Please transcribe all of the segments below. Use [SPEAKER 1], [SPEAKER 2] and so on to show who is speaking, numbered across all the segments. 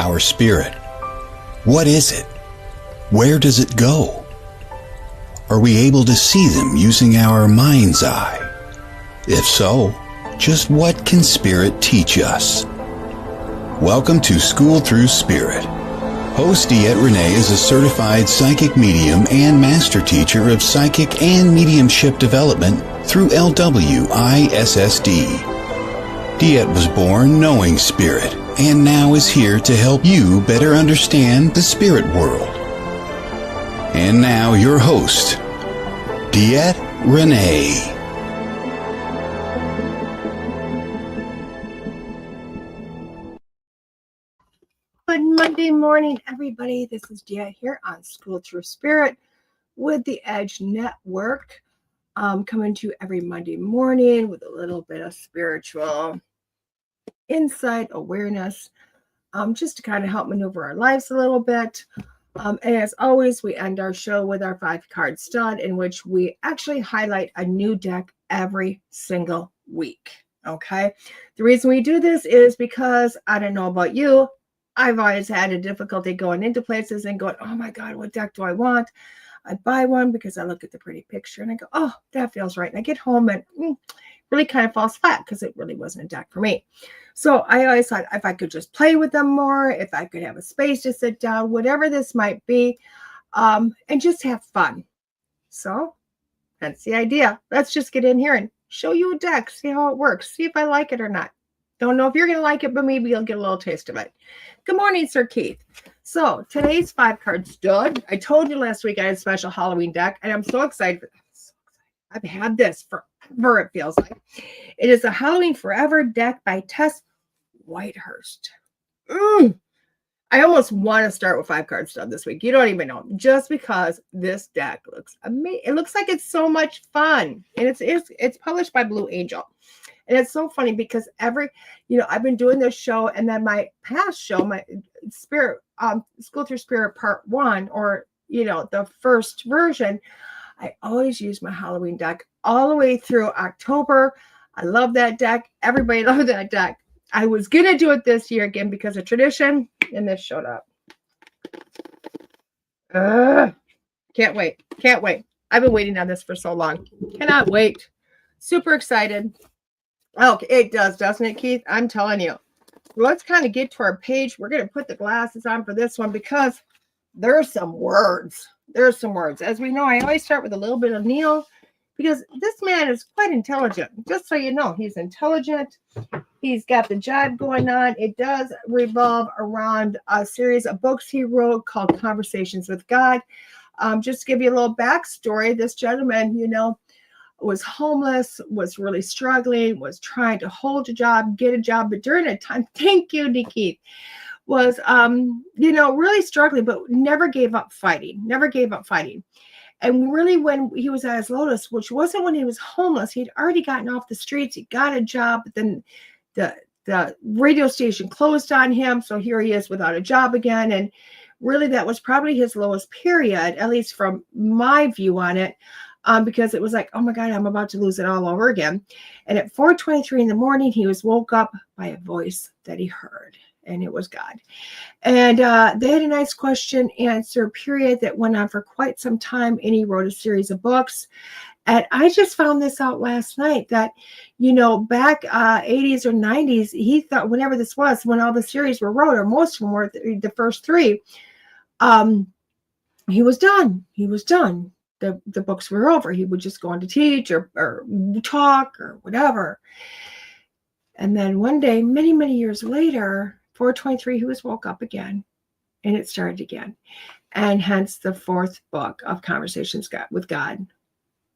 [SPEAKER 1] our spirit? What is it? Where does it go? Are we able to see them using our mind's eye? If so, just what can spirit teach us? Welcome to School Through Spirit. Host DeEtte Renee is a certified psychic medium and master teacher of psychic and mediumship development through LWISSD. DeEtte was born knowing spirit and now is here to help you better understand the spirit world. And now your host, DeEtte Renee.
[SPEAKER 2] Good Monday morning, everybody. This is DeEtte here on School Through Spirit with the Edge Network. Coming to you every Monday morning with a little bit of spiritual insight, awareness, just to kind of help maneuver our lives a little bit. And as always, we end our show with our 5-card stud, in which we actually highlight a new deck every single week. Okay. The reason we do this is because I don't know about you. I've always had a difficulty going into places and going, oh my God, what deck do I want? I buy one because I look at the pretty picture and I go, oh, that feels right. And I get home and really kind of falls flat because it really wasn't a deck for me. So I always thought if I could just play with them more, if I could have a space to sit down, whatever this might be, and just have fun. So that's the idea. Let's just get in here and show you a deck, see how it works, see if I like it or not. Don't know if you're going to like it, but maybe you'll get a little taste of it. Good morning, Sir Keith. So today's 5-card stud. I told you last week I had a special Halloween deck, and I'm so excited. I've had this forever, it feels like. It is a Halloween Forever deck by Tess, Whitehurst. I almost want to start with 5-card stud this week. You don't even know, just because this deck looks amazing. It looks like it's so much fun, and it's published by Blue Angel. And it's so funny because I've been doing this show, and then my past show, my Spirit, School Through Spirit Part 1, or, the first version, I always use my Halloween deck all the way through October. I love that deck. Everybody loves that deck. I was going to do it this year again because of tradition, and this showed up. Can't wait. Can't wait. I've been waiting on this for so long. Cannot wait. Super excited. Oh, it does, doesn't it, Keith? I'm telling you. Let's kind of get to our page. We're going to put the glasses on for this one because there's some words. There's some words. As we know, I always start with a little bit of Neil because this man is quite intelligent. Just so you know, he's intelligent. He's got the jive going on. It does revolve around a series of books he wrote called Conversations with God. Just to give you a little backstory, this gentleman, was homeless, was really struggling, was trying to hold a job, get a job, but during a time, thank you, Nikki, was, really struggling, but never gave up fighting. And really when he was at his lowest, which wasn't when he was homeless, he'd already gotten off the streets, he got a job, but then the radio station closed on him, so here he is without a job again, and really that was probably his lowest period, at least from my view on it. Because it was like, oh my God, I'm about to lose it all over again. And at 4:23 in the morning, he was woke up by a voice that he heard, and it was God. And they had a nice question answer period that went on for quite some time, and he wrote a series of books. And I just found this out last night that, back 80s or 90s, he thought whenever this was, when all the series were wrote, or most of them were the first 3, he was done. The books were over. He would just go on to teach or talk or whatever. And then one day, many, many years later, 4:23, he was woke up again, and it started again. And hence the 4th book of Conversations with God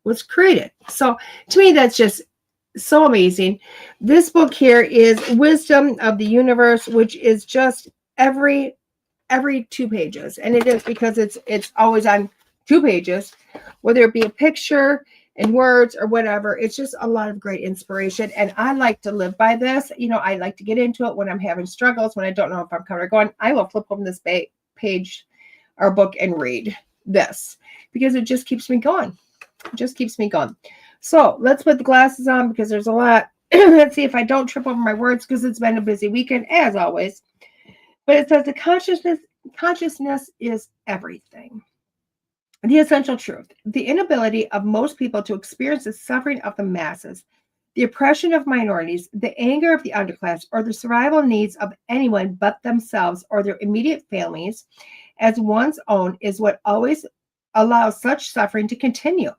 [SPEAKER 2] was created. So to me, that's just so amazing. This book here is Wisdom of the Universe, which is just every 2 pages. And it is because it's always on 2 pages, whether it be a picture and words or whatever. It's just a lot of great inspiration. And I like to live by this. I like to get into it when I'm having struggles, when I don't know if I'm coming or going. I will flip open this page or book and read this because it just keeps me going. So let's put the glasses on because there's a lot. Let's see if I don't trip over my words because it's been a busy weekend, as always. But it says the consciousness is everything. The essential truth, the inability of most people to experience the suffering of the masses, the oppression of minorities, the anger of the underclass, or the survival needs of anyone but themselves or their immediate families as one's own is what always allows such suffering to continue.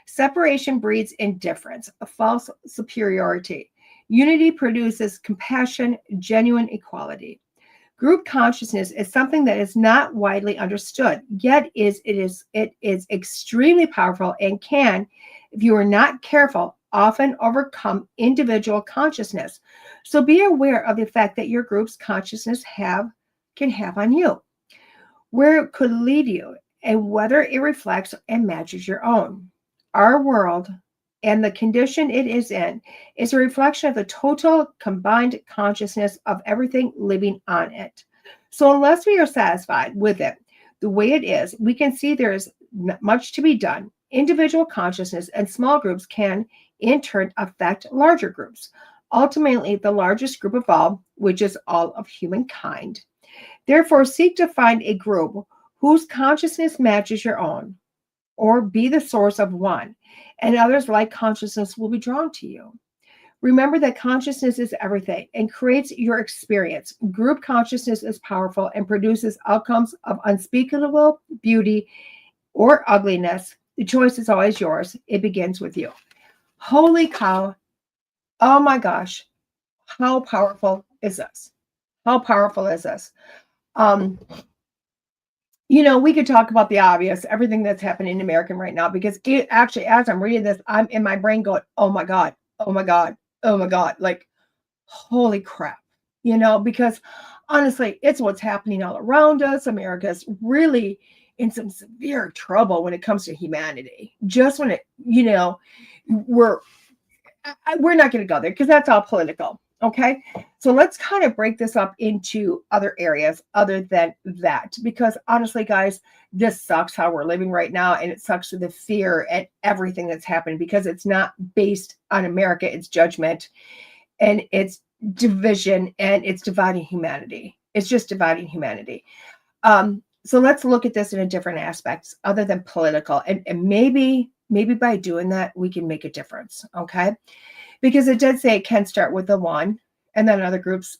[SPEAKER 2] Separation breeds indifference, a false superiority. Unity produces compassion, genuine equality. Group consciousness is something that is not widely understood, yet it is extremely powerful and can, if you are not careful, often overcome individual consciousness. So be aware of the effect that your group's consciousness can have on you, where it could lead you, and whether it reflects and matches your own. Our world and the condition it is in is a reflection of the total combined consciousness of everything living on it. So unless we are satisfied with it the way it is, we can see there is much to be done. Individual consciousness and small groups can, in turn, affect larger groups. Ultimately, the largest group of all, which is all of humankind. Therefore, seek to find a group whose consciousness matches your own, or be the source of one, and others like consciousness will be drawn to you. Remember that consciousness is everything and creates your experience. Group consciousness is powerful and produces outcomes of unspeakable beauty or ugliness. The choice is always yours. It begins with you. Holy cow. Oh my gosh. How powerful is this? How powerful is this? We could talk about the obvious, everything that's happening in America right now, because it actually, as I'm reading this, I'm in my brain going, oh my God, oh my God, oh my God, like, holy crap, because honestly, it's what's happening all around us. America's really in some severe trouble when it comes to humanity. Just when we're not going to go there because that's all political. Okay, so let's kind of break this up into other areas other than that, because honestly, guys, this sucks how we're living right now, and it sucks with the fear and everything that's happening, because it's not based on America, it's judgment, and it's division, and it's dividing humanity. It's just dividing humanity. So let's look at this in a different aspects other than political, and maybe by doing that we can make a difference. Okay. Because it did say it can start with the one, and then other groups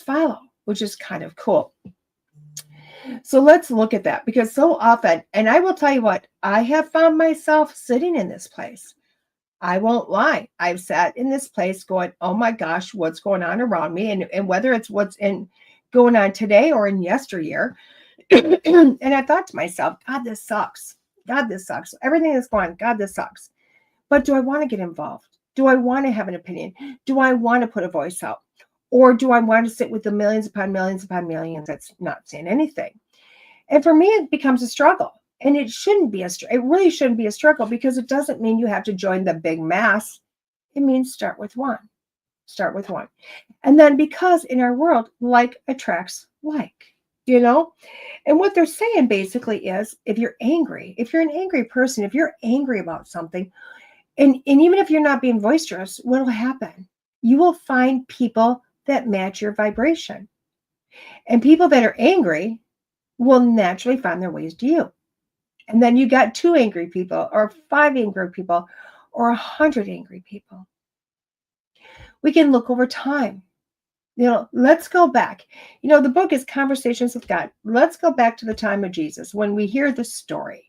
[SPEAKER 2] follow, which is kind of cool. So let's look at that, because so often, and I will tell you what, I have found myself sitting in this place. I won't lie. I've sat in this place going, oh my gosh, what's going on around me? And whether it's what's going on today or in yesteryear. And I thought to myself, God, this sucks. God, this sucks. Everything that's going on, God, this sucks. But do I want to get involved? Do I want to have an opinion? Do I want to put a voice out? Or do I want to sit with the millions upon millions upon millions that's not saying anything? And for me, it becomes a struggle. And it really shouldn't be a struggle, because it doesn't mean you have to join the big mass. It means start with one. Start with one. And then, because in our world, like attracts like, And what they're saying basically is, if you're an angry person, if you're angry about something, and even if you're not being boisterous, what will happen? You will find people that match your vibration. And people that are angry will naturally find their ways to you. And then you got 2 angry people, or 5 angry people, or 100 angry people. We can look over time. Let's go back. The book is Conversations with God. Let's go back to the time of Jesus, when we hear the story.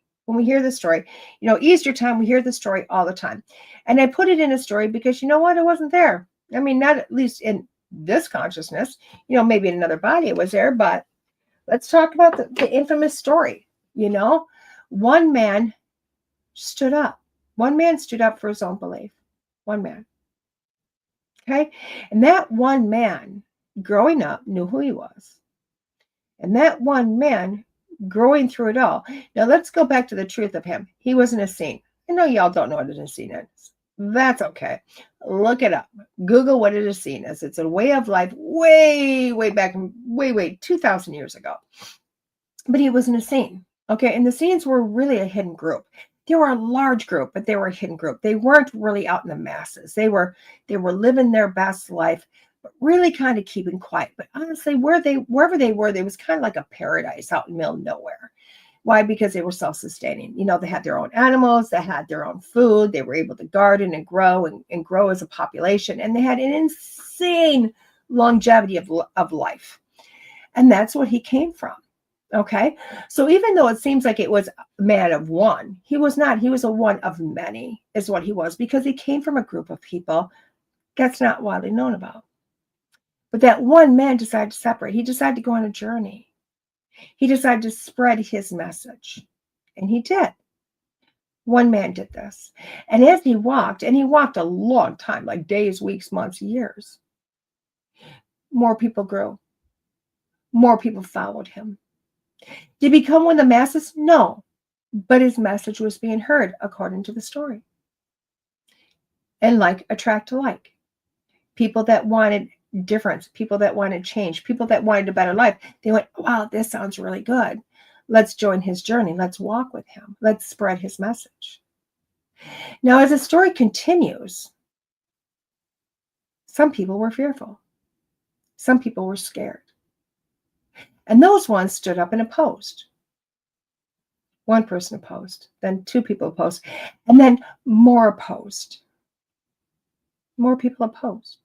[SPEAKER 2] Easter time, we hear the story all the time. And I put it in a story because it wasn't there. I mean, not at least in this consciousness, maybe in another body it was there, but let's talk about the infamous story. One man stood up. One man stood up for his own belief. One man. Okay. And that one man growing up knew who he was. And that one man growing through it all. Now let's go back to the truth of him. He was an Essene. I know y'all don't know what an Essene is. That's okay. Look it up. Google what an Essene is. It's a way of life way back, way 2,000 years ago. But he was an Essene. Okay. And the Essenes were really a hidden group. They were a large group, but they were a hidden group. They weren't really out in the masses. They were living their best life, but really kind of keeping quiet. But honestly, wherever they were, there was kind of like a paradise out in the middle of nowhere. Why? Because they were self-sustaining. They had their own animals, they had their own food, they were able to garden and grow and grow as a population, and they had an insane longevity of life. And that's what he came from. Okay. So even though it seems like it was a man of one, he was not. He was a one of many, is what he was, because he came from a group of people that's not widely known about. But that one man decided to separate. He decided to go on a journey. He decided to spread his message. And he did. One man did this. And as he walked, and he walked a long time, like days, weeks, months, years, more people grew. More people followed him. Did he become one of the masses? No. But his message was being heard, according to the story. And like attract like. People that wanted difference, people that wanted change, people that wanted a better life. They went, wow, this sounds really good. Let's join his journey. Let's walk with him. Let's spread his message. Now, as the story continues, some people were fearful. Some people were scared. And those ones stood up and opposed. One person opposed, then two people opposed, and then more opposed. More people opposed.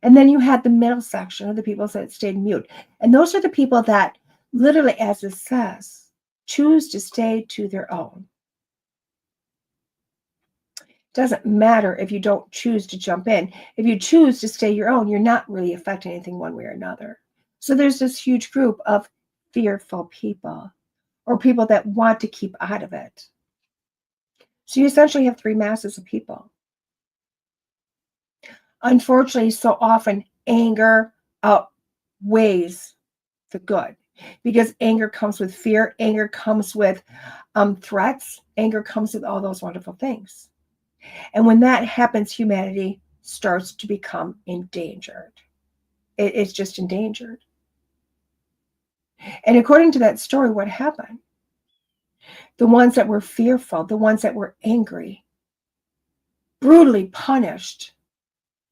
[SPEAKER 2] And then you had the middle section of the people that stayed mute. And those are the people that literally, as it says, choose to stay to their own. Doesn't matter if you don't choose to jump in. If you choose to stay your own, you're not really affecting anything one way or another. So there's this huge group of fearful people, or people that want to keep out of it. So you essentially have three masses of people. Unfortunately, so often anger outweighs the good, because anger comes with fear, anger comes with threats, anger comes with all those wonderful things. And when that happens, humanity starts to become endangered. It's just endangered. And according to that story, what happened? The ones that were fearful, the ones that were angry, brutally punished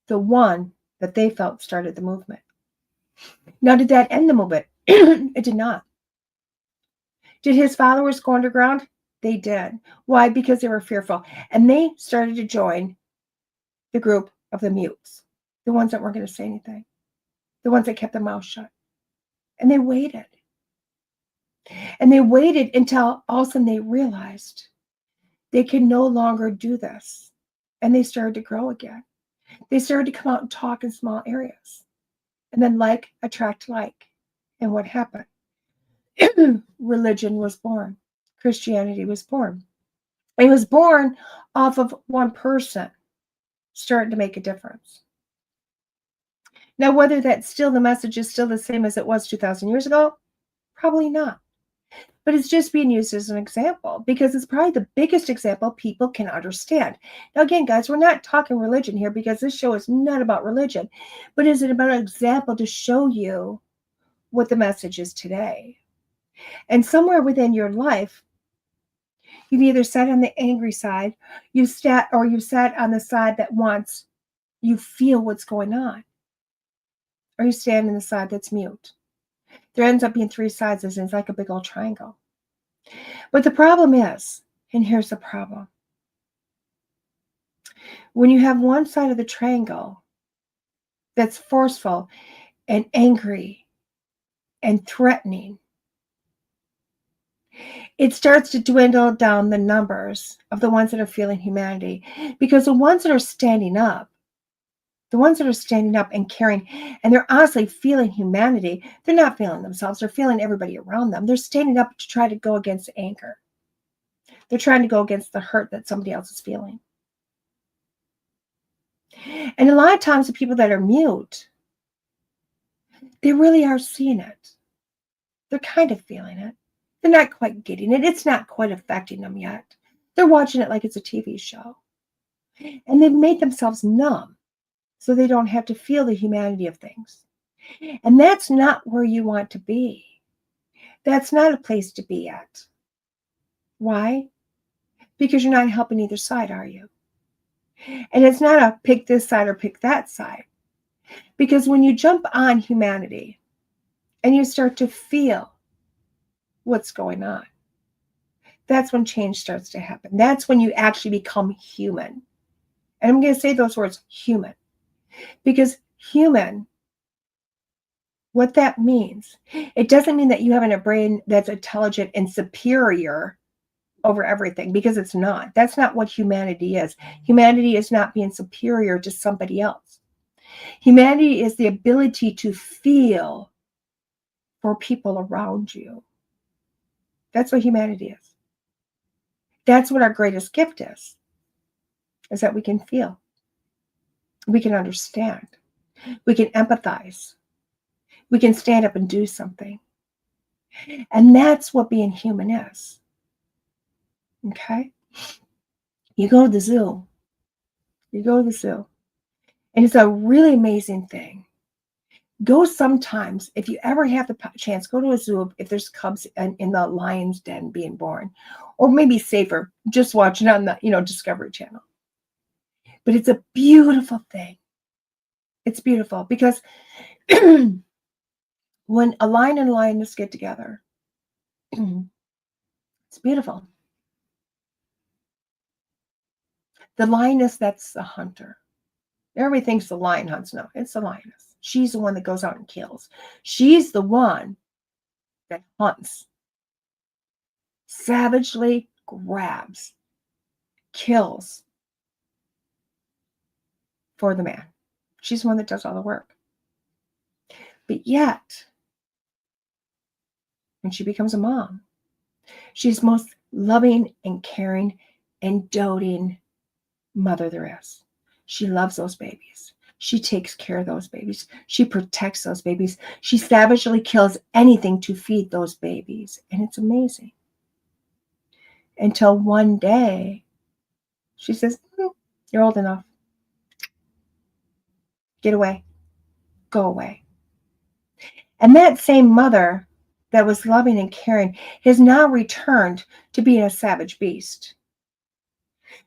[SPEAKER 2] the one that they felt started the movement. Now, did that end the movement? It did not. Did his followers go underground? They did. Why? Because they were fearful. And they started to join the group of the mutes, the ones that weren't going to say anything, the ones that kept their mouth shut. And they waited. And they waited until all of a sudden they realized they could no longer do this. And they started to grow again. They started to come out and talk in small areas. And then like attract like. And what happened? Religion was born. Christianity was born. It was born off of one person starting to make a difference. Now, whether that's still the message is still the same as it was 2,000 years ago, probably not. But it's just being used as an example, because it's probably the biggest example people can understand. Now, again, guys, we're not talking religion here, because this show is not about religion, but is it about an example to show you what the message is today? And somewhere within your life, you've either sat on the angry side, you've sat on the side that wants you feel what's going on, or you stand on the side that's mute. There ends up being three sides, and it's like a big old triangle. But the problem is, and here's the problem, when you have one side of the triangle that's forceful and angry and threatening, it starts to dwindle down the numbers of the ones that are feeling humanity, because the ones that are standing up and caring, and they're honestly feeling humanity, they're not feeling themselves, they're feeling everybody around them. They're standing up to try to go against anger. They're trying to go against the hurt that somebody else is feeling. And a lot of times the people that are mute, they really are seeing it. They're kind of feeling it. They're not quite getting it. It's not quite affecting them yet. They're watching it like it's a TV show. And they've made themselves numb so they don't have to feel the humanity of things. And that's not where you want to be. That's not a place to be at. Why? Because you're not helping either side, are you? And it's not a pick this side or pick that side. Because when you jump on humanity and you start to feel what's going on, that's when change starts to happen. That's when you actually become human. And I'm going to say those words, human. Because human, what that means, it doesn't mean that you have a brain that's intelligent and superior over everything, because it's not. That's not what humanity is. Humanity is not being superior to somebody else. Humanity is the ability to feel for people around you. That's what humanity is. That's what our greatest gift is that we can feel. We can understand. We can empathize. We can stand up and do something. And that's what being human is. Okay? You go to the zoo. You go to the zoo. And it's a really amazing thing. Go sometimes, if you ever have the chance, go to a zoo if there's cubs in the lion's den being born. Or maybe safer, just watch it on the Discovery Channel. But it's a beautiful thing. It's beautiful because when a lion and a lioness get together, it's beautiful. The lioness, that's the hunter. Everybody thinks the lion hunts. No, it's the lioness. She's the one that goes out and kills. She's the one that hunts, savagely grabs, kills for the man. She's the one that does all the work. But yet, when she becomes a mom, she's the most loving and caring and doting mother there is. She loves those babies. She takes care of those babies. She protects those babies. She savagely kills anything to feed those babies. And it's amazing. Until one day, she says, you're old enough. Get away. Go away. And that same mother that was loving and caring has now returned to being a savage beast.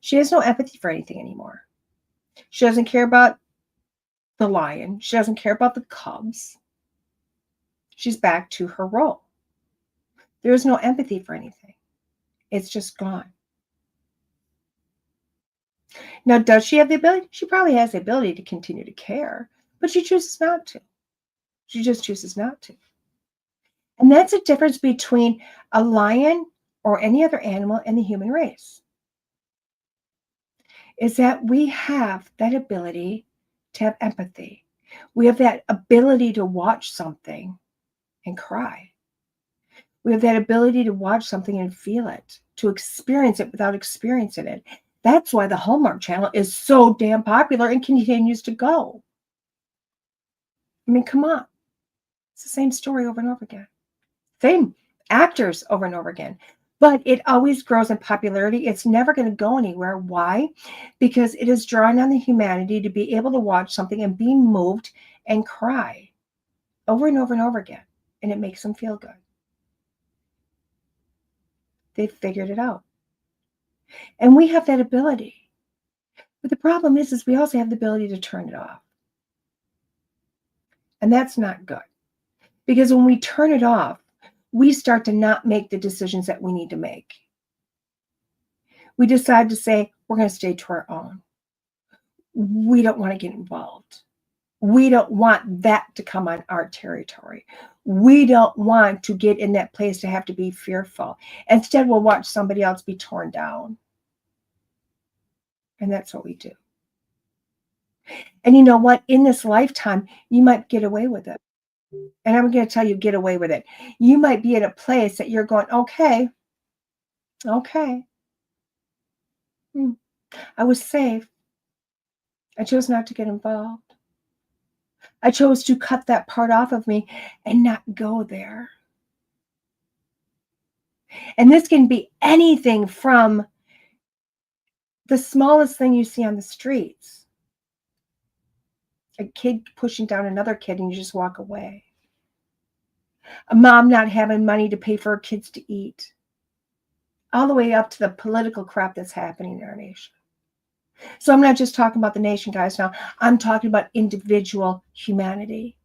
[SPEAKER 2] She has no empathy for anything anymore. She doesn't care about the lion. She doesn't care about the cubs. She's back to her role. There is no empathy for anything. It's just gone. Now, does she have the ability? She probably has the ability to continue to care, but she chooses not to. She just chooses not to. And that's a difference between a lion or any other animal and the human race. Is that we have that ability to have empathy. We have that ability to watch something and cry. We have that ability to watch something and feel it, to experience it without experiencing it. That's why the Hallmark Channel is so damn popular and continues to go. I mean, come on. It's the same story over and over again. Same actors over and over again. But it always grows in popularity. It's never going to go anywhere. Why? Because it is drawing on the humanity to be able to watch something and be moved and cry over and over and over again. And it makes them feel good. They've figured it out. And we have that ability. But the problem is we also have the ability to turn it off. And that's not good. Because when we turn it off, we start to not make the decisions that we need to make. We decide to say, we're going to stay to our own. We don't want to get involved. We don't want that to come on our territory. We don't want to get in that place to have to be fearful. Instead, we'll watch somebody else be torn down. And that's what we do. And you know what? In this lifetime, you might get away with it. And I'm going to tell you, get away with it. You might be in a place that you're going, okay. I was safe. I chose not to get involved. I chose to cut that part off of me and not go there. And this can be anything from the smallest thing you see on the streets. A kid pushing down another kid and you just walk away. A mom not having money to pay for her kids to eat. All the way up to the political crap that's happening in our nation. So I'm not just talking about the nation, guys, now. I'm talking about individual humanity.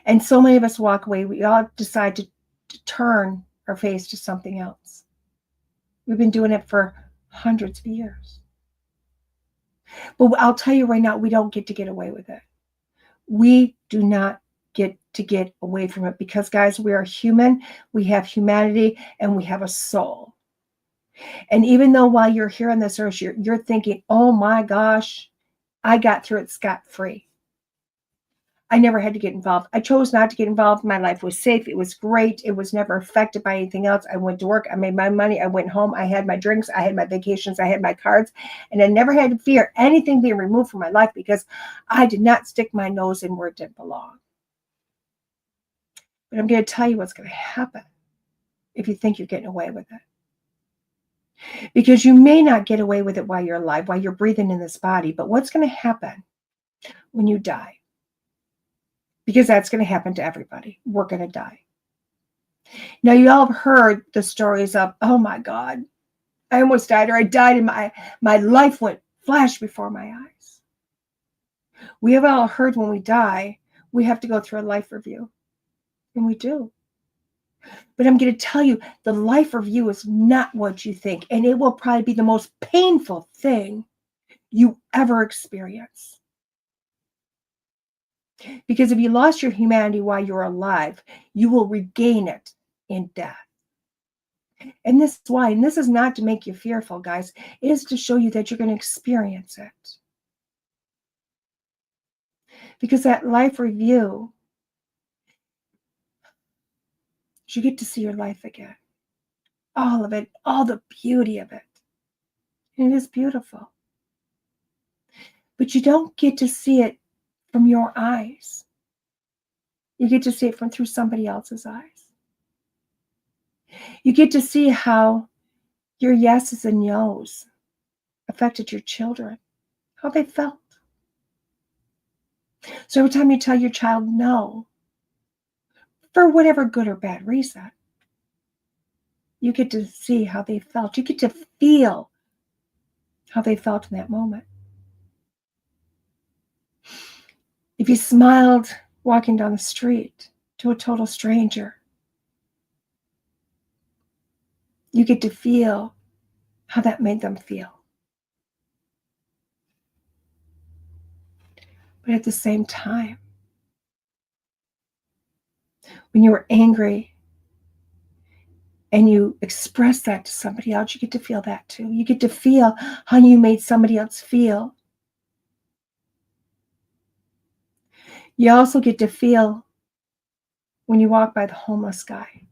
[SPEAKER 2] And so many of us walk away. We all decide to turn our face to something else. We've been doing it for hundreds of years. But I'll tell you right now, we don't get to get away with it. We do not get to get away from it because, guys, we are human. We have humanity and we have a soul. And even though while you're here on this earth, you're thinking, oh my gosh, I got through it scot-free. I never had to get involved. I chose not to get involved. My life was safe. It was great. It was never affected by anything else. I went to work. I made my money. I went home. I had my drinks. I had my vacations. I had my cards. And I never had to fear anything being removed from my life because I did not stick my nose in where it didn't belong. But I'm going to tell you what's going to happen if you think you're getting away with it. Because you may not get away with it while you're alive, while you're breathing in this body. But what's going to happen when you die? Because that's going to happen to everybody. We're going to die. Now, you all have heard the stories of, oh my God, I almost died, or I died and my life went flash before my eyes. We have all heard when we die, we have to go through a life review. And we do. But I'm going to tell you, the life review is not what you think. And it will probably be the most painful thing you ever experience. Because if you lost your humanity while you're alive, you will regain it in death. And this is why, and this is not to make you fearful, guys, it is to show you that you're going to experience it. Because that life review, you get to see your life again. All of it, all the beauty of it. And it is beautiful. But you don't get to see it from your eyes. You get to see it through somebody else's eyes. You get to see how your yeses and nos affected your children, how they felt. So every time you tell your child no, for whatever good or bad reason, you get to see how they felt. You get to feel how they felt in that moment. If you smiled walking down the street to a total stranger, you get to feel how that made them feel. But at the same time, when you were angry and you express that to somebody else, you get to feel that too. You get to feel how you made somebody else feel. You also get to feel when you walk by the homeless guy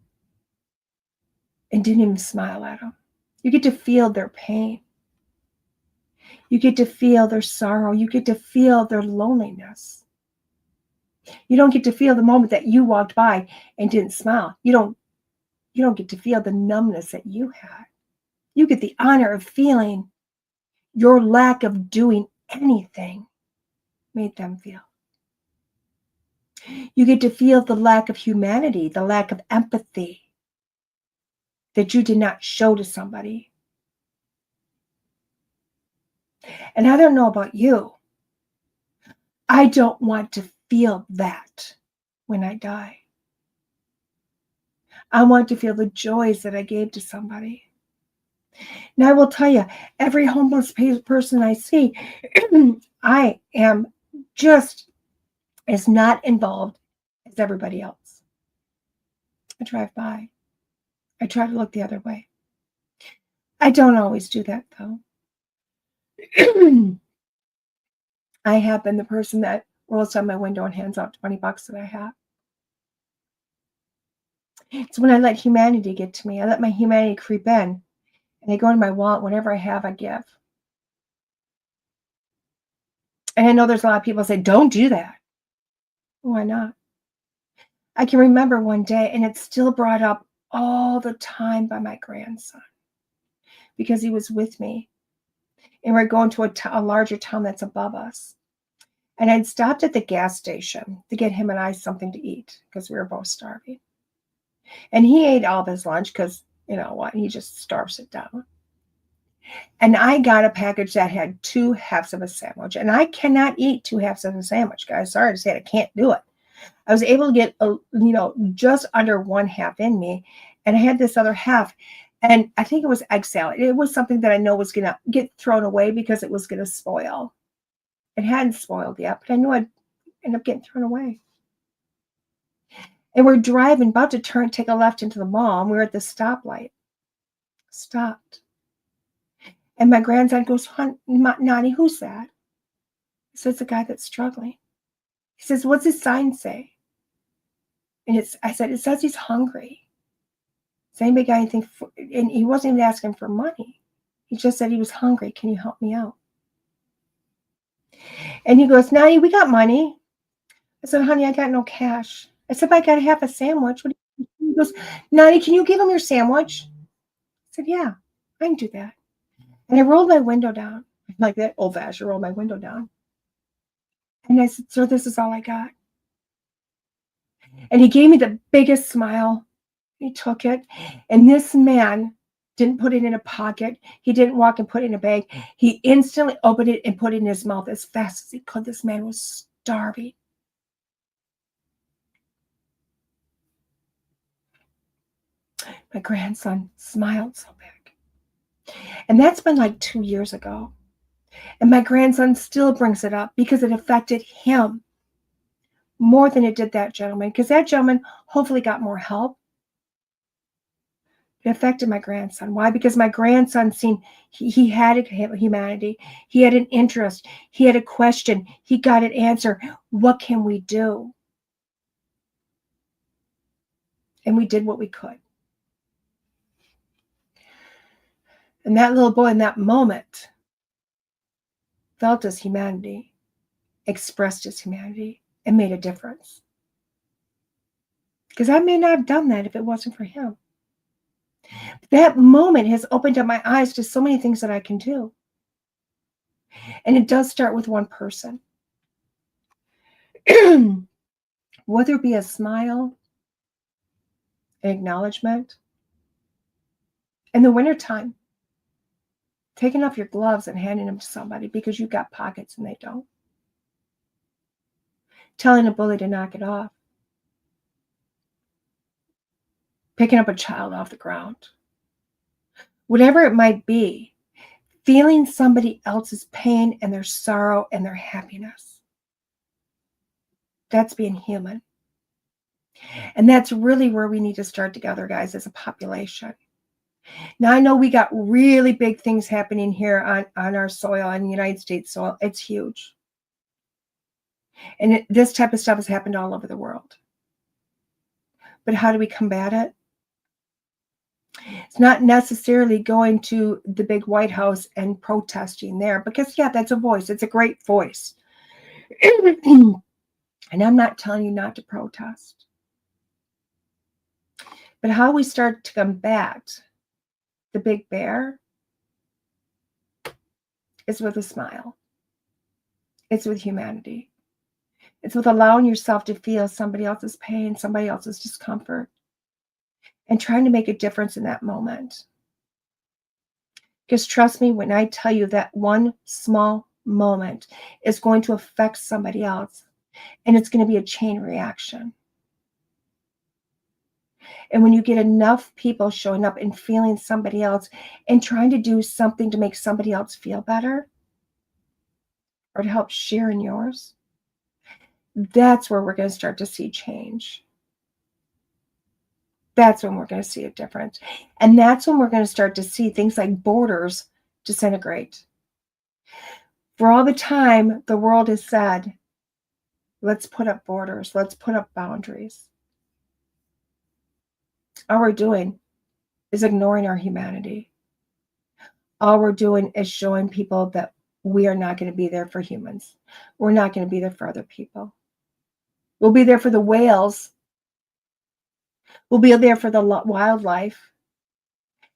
[SPEAKER 2] and didn't even smile at him. You get to feel their pain. You get to feel their sorrow. You get to feel their loneliness. You don't get to feel the moment that you walked by and didn't smile. You don't get to feel the numbness that you had. You get the honor of feeling your lack of doing anything made them feel. You get to feel the lack of humanity, the lack of empathy that you did not show to somebody. And I don't know about you. I don't want to feel that when I die. I want to feel the joys that I gave to somebody. Now, I will tell you, every homeless person I see, I am just as not involved as everybody else. I drive by. I try to look the other way. I don't always do that, though. I have been the person that rolls down my window and hands out $20 that I have. It's when I let humanity get to me. I let my humanity creep in. And I go in my wallet. Whatever I have, I give. And I know there's a lot of people say, don't do that. Why not? I can remember one day, and it's still brought up all the time by my grandson because he was with me. And we're going to a larger town that's above us. And I'd stopped at the gas station to get him and I something to eat because we were both starving. And he ate all of his lunch because, you know what, he just starves it down. And I got a package that had 2 halves of a sandwich. And I cannot eat 2 halves of a sandwich, guys. Sorry to say it, I can't do it. I was able to get, just under 1 half in me. And I had this other half. And I think it was egg salad. It was something that I know was going to get thrown away because it was going to spoil. It hadn't spoiled yet, but I knew I'd end up getting thrown away. And we're driving, about to take a left into the mall, and we're at the stoplight. Stopped. And my grandson goes, Nani, who's that? He says, the guy that's struggling. He says, what's his sign say? And I said, it says he's hungry. Does anybody got anything and he wasn't even asking for money. He just said he was hungry. Can you help me out? And he goes, Nani, we got money. I said, honey, I got no cash. I said, but I got to have a sandwich. He goes, Nani, can you give him your sandwich? I said, yeah, I can do that. And I rolled my window down. Like that old-fashioned, rolled my window down. And I said, sir, this is all I got. And he gave me the biggest smile. He took it. And this man didn't put it in a pocket. He didn't walk and put it in a bag. He instantly opened it and put it in his mouth as fast as he could. This man was starving. My grandson smiled so big. And that's been like 2 years ago. And my grandson still brings it up because it affected him more than it did that gentleman. Because that gentleman hopefully got more help. It affected my grandson. Why? Because my grandson he had a humanity. He had an interest. He had a question. He got an answer. What can we do? And we did what we could. And that little boy in that moment felt his humanity, expressed his humanity, and made a difference. Because I may not have done that if it wasn't for him. That moment has opened up my eyes to so many things that I can do. And it does start with one person. Whether it be a smile, an acknowledgement. In the wintertime, taking off your gloves and handing them to somebody because you've got pockets and they don't. Telling a bully to knock it off. Picking up a child off the ground. Whatever it might be, feeling somebody else's pain and their sorrow and their happiness. That's being human. And that's really where we need to start together, guys, as a population. Now, I know we got really big things happening here on our soil, on the United States soil. It's huge. And this type of stuff has happened all over the world. But how do we combat it? It's not necessarily going to the big White House and protesting there, because, yeah, that's a voice. It's a great voice. And I'm not telling you not to protest. But how we start to combat the big bear is with a smile. It's with humanity. It's with allowing yourself to feel somebody else's pain, somebody else's discomfort, and trying to make a difference in that moment. Because trust me when I tell you that one small moment is going to affect somebody else, and it's going to be a chain reaction. And when you get enough people showing up and feeling somebody else and trying to do something to make somebody else feel better or to help share in yours, that's where we're going to start to see change. That's when we're going to see a difference. And that's when we're going to start to see things like borders disintegrate. For all the time, the world has said, let's put up borders, let's put up boundaries. All we're doing is ignoring our humanity. All we're doing is showing people that we are not going to be there for humans. We're not going to be there for other people. We'll be there for the whales. We'll be there for the wildlife.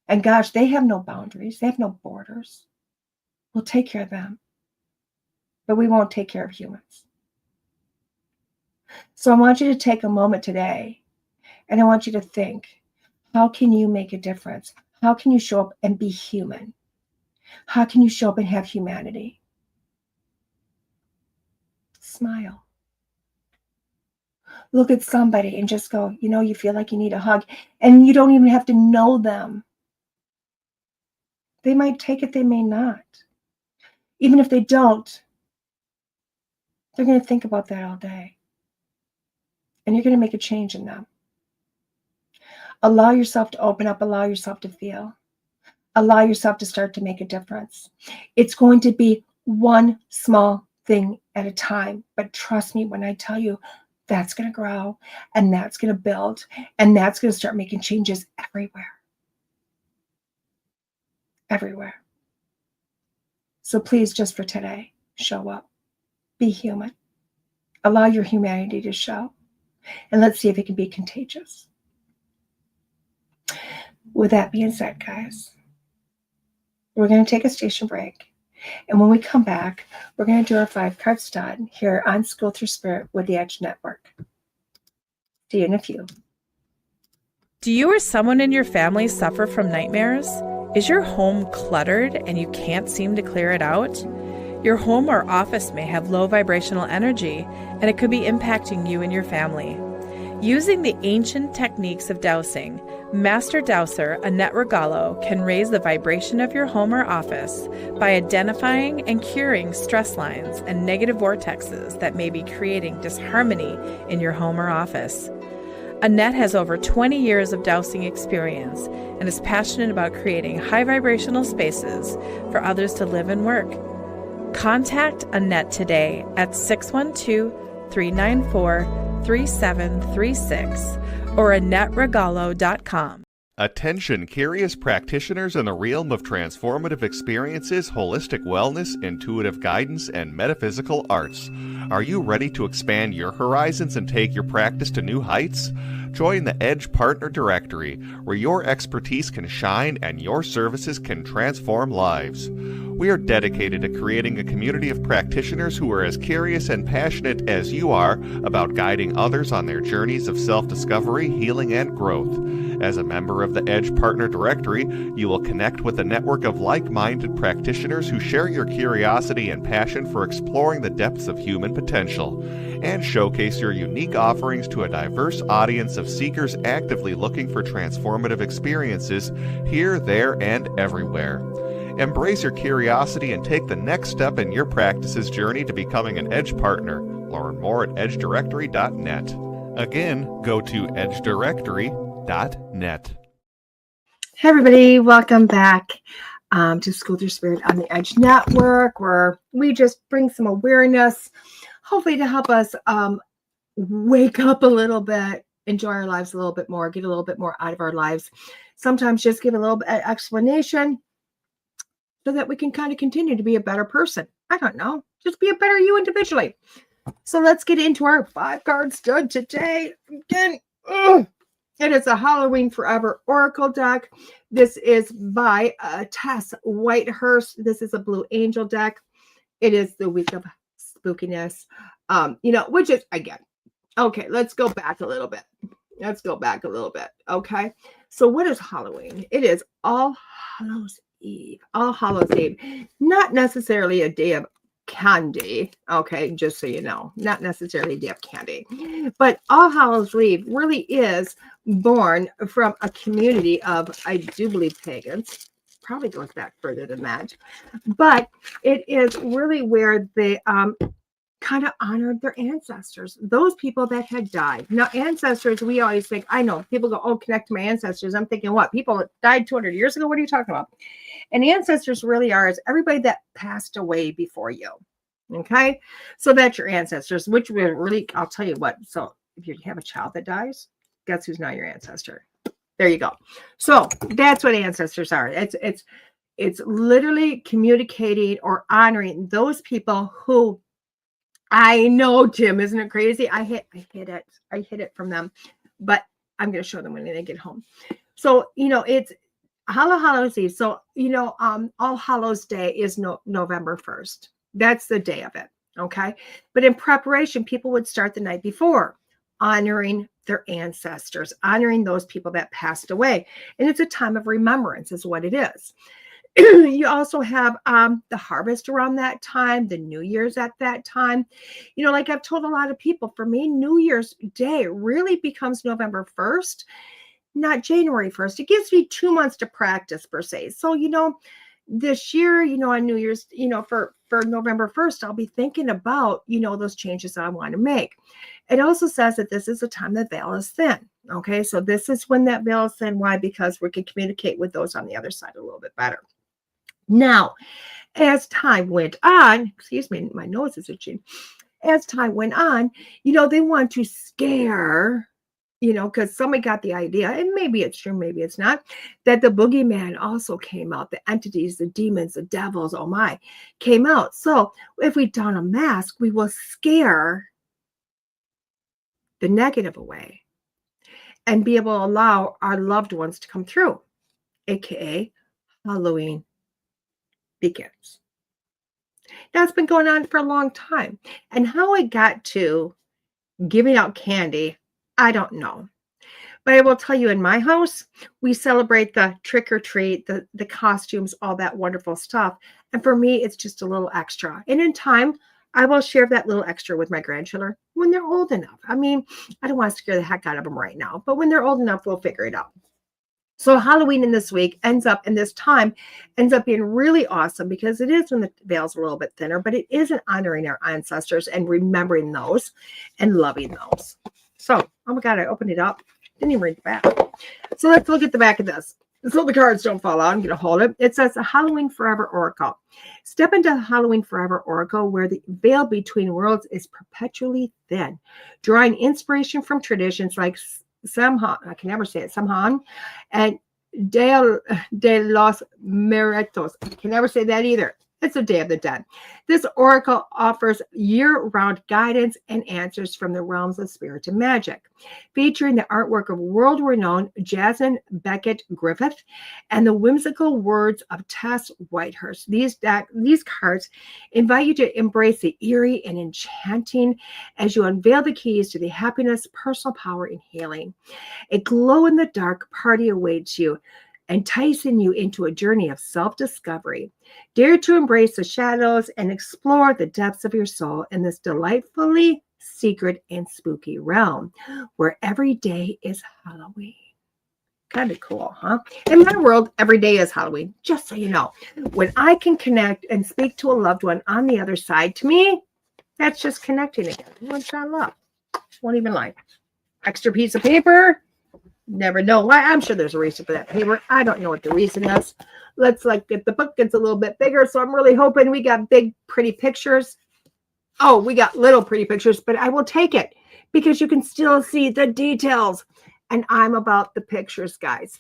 [SPEAKER 2] And gosh, they have no boundaries. They have no borders. We'll take care of them. But we won't take care of humans. So I want you to take a moment today, and I want you to think, how can you make a difference? How can you show up and be human? How can you show up and have humanity? Smile. Look at somebody and just go, you feel like you need a hug, and you don't even have to know them. They might take it, they may not. Even if they don't, they're going to think about that all day. And you're going to make a change in them. Allow yourself to open up, allow yourself to feel. Allow yourself to start to make a difference. It's going to be one small thing at a time. But trust me when I tell you, that's going to grow, and that's going to build, and that's going to start making changes everywhere. Everywhere. So please, just for today, show up. Be human. Allow your humanity to show. And let's see if it can be contagious. With that being said, guys, we're going to take a station break. And when we come back, we're going to do our 5-card stud here on School Through Spirit with the Edge Network. See you in a few.
[SPEAKER 3] Do you or someone in your family suffer from nightmares? Is your home cluttered and you can't seem to clear it out? Your home or office may have low vibrational energy, and it could be impacting you and your family. Using the ancient techniques of dowsing, Master Dowser Annette Regalo can raise the vibration of your home or office by identifying and curing stress lines and negative vortexes that may be creating disharmony in your home or office. Annette has over 20 years of dowsing experience and is passionate about creating high vibrational spaces for others to live and work. Contact Annette today at 612-394-3736 or AnnetteRegalo.com.
[SPEAKER 4] Attention, curious practitioners in the realm of transformative experiences, holistic wellness, intuitive guidance, and metaphysical arts. Are you ready to expand your horizons and take your practice to new heights? Join the Edge Partner Directory, where your expertise can shine and your services can transform lives. We are dedicated to creating a community of practitioners who are as curious and passionate as you are about guiding others on their journeys of self-discovery, healing, and growth. As a member of the Edge Partner Directory, you will connect with a network of like-minded practitioners who share your curiosity and passion for exploring the depths of human potential, and showcase your unique offerings to a diverse audience of seekers actively looking for transformative experiences here, there, and everywhere. Embrace your curiosity and take the next step in your practice's journey to becoming an Edge Partner. Learn more at edgedirectory.net. Again, go to edgedirectory.net.
[SPEAKER 2] Hey everybody, welcome back to School Through Spirit on the Edge Network, where we just bring some awareness, hopefully to help us wake up a little bit, enjoy our lives a little bit more, get a little bit more out of our lives. Sometimes just give a little bit of explanation so that we can kind of continue to be a better person. I don't know, just be a better you individually. So let's get into our 5-card stud today. Again, it is a Halloween Forever Oracle deck. This is by Tess, Whitehurst. This is a Blue Angel deck. It is the week of spookiness, which is, again, okay, let's go back a little bit. Okay. So what is Halloween? It is All Hallows Eve. All Hallows Eve. Not necessarily a day of candy. Okay. Just so you know, not necessarily a day of candy, but All Hallows Eve really is born from a community of, I do believe, pagans. Probably goes back further than that, but it is really where they kind of honored their ancestors, those people that had died. Now, ancestors, we always think, I know people go, oh, connect to my ancestors. I'm thinking, what? People that died 200 years ago? What are you talking about? And ancestors really are is everybody that passed away before you. Okay. So that's your ancestors, which will really, I'll tell you what. So if you have a child that dies, guess who's now your ancestor? There you go. So that's what ancestors are. It's literally communicating or honoring those people who, I know, Tim, isn't it crazy? I hit it from them, but I'm going to show them when they get home. So, it's Hallows Eve. So, All Hallows Day is November 1st. That's the day of it. Okay. But in preparation, people would start the night before, honoring their ancestors, honoring those people that passed away. And it's a time of remembrance is what it is. You also have the harvest around that time, the New Year's at that time. Like I've told a lot of people, for me, New Year's Day really becomes November 1st, not January 1st. It gives me 2 months to practice per se. So, this year, on New Year's, for November 1st, I'll be thinking about, those changes that I want to make. It also says that this is a time the veil is thin. Okay. So this is when that veil is thin. Why? Because we can communicate with those on the other side a little bit better. Now, as time went on, excuse me, my nose is itching. As time went on, they want to scare, because somebody got the idea, and maybe it's true, maybe it's not, that the boogeyman also came out. The entities, the demons, the devils, oh my, came out. So if we don a mask, we will scare the negative away and be able to allow our loved ones to come through, aka Halloween begins. That's been going on for a long time. And how it got to giving out candy, I don't know. But I will tell you, in my house, we celebrate the trick or treat, the costumes, all that wonderful stuff. And for me, it's just a little extra. And in time, I will share that little extra with my grandchildren when they're old enough. I mean, I don't want to scare the heck out of them right now, but when they're old enough, we'll figure it out. So Halloween in this week ends up being really awesome, because it is when the veil's a little bit thinner, but it is an honoring our ancestors and remembering those and loving those. So, oh my God, I opened it up. Didn't even read the back. So let's look at the back of this. So the cards don't fall out. I'm going to hold it. It says the Halloween Forever Oracle. Step into the Halloween Forever Oracle, where the veil between worlds is perpetually thin, drawing inspiration from traditions like Samhain, I can never say it, Samhain, and de los Muertos. I can never say that either. It's the Day of the Dead. This oracle offers year-round guidance and answers from the realms of spirit and magic, featuring the artwork of world-renowned Jasmine Beckett Griffith and the whimsical words of Tess Whitehurst. These cards invite you to embrace the eerie and enchanting as you unveil the keys to the happiness, personal power, and healing. A glow-in-the-dark party awaits you, enticing you into a journey of self-discovery. Dare to embrace the shadows and explore the depths of your soul in this delightfully secret and spooky realm, where every day is Halloween. Kind of cool, huh? In my world, every day is Halloween, just so you know. When I can connect and speak to a loved one on the other side, to me, that's just connecting again. What's that love? Won't even lie. Extra piece of paper. Never know why. I'm sure there's a reason for that paper. I don't know what the reason is. Let's get the book gets a little bit bigger. So I'm really hoping we got big, pretty pictures. Oh, we got little pretty pictures, but I will take it because you can still see the details. And I'm about the pictures, guys.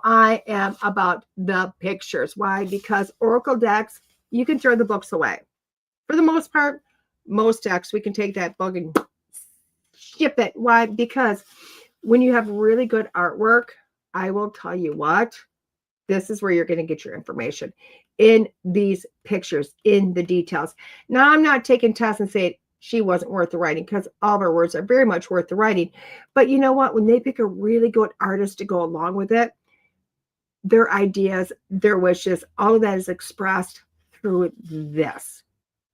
[SPEAKER 2] I am about the pictures. Why? Because Oracle decks, you can throw the books away. For the most part, most decks, we can take that book and ship it. Why? Because when you have really good artwork, I will tell you what, this is where you're going to get your information in these pictures, in the details. Now, I'm not taking Tess and saying she wasn't worth the writing, because all of her words are very much worth the writing. But you know what? When they pick a really good artist to go along with it, their ideas, their wishes, all of that is expressed through this.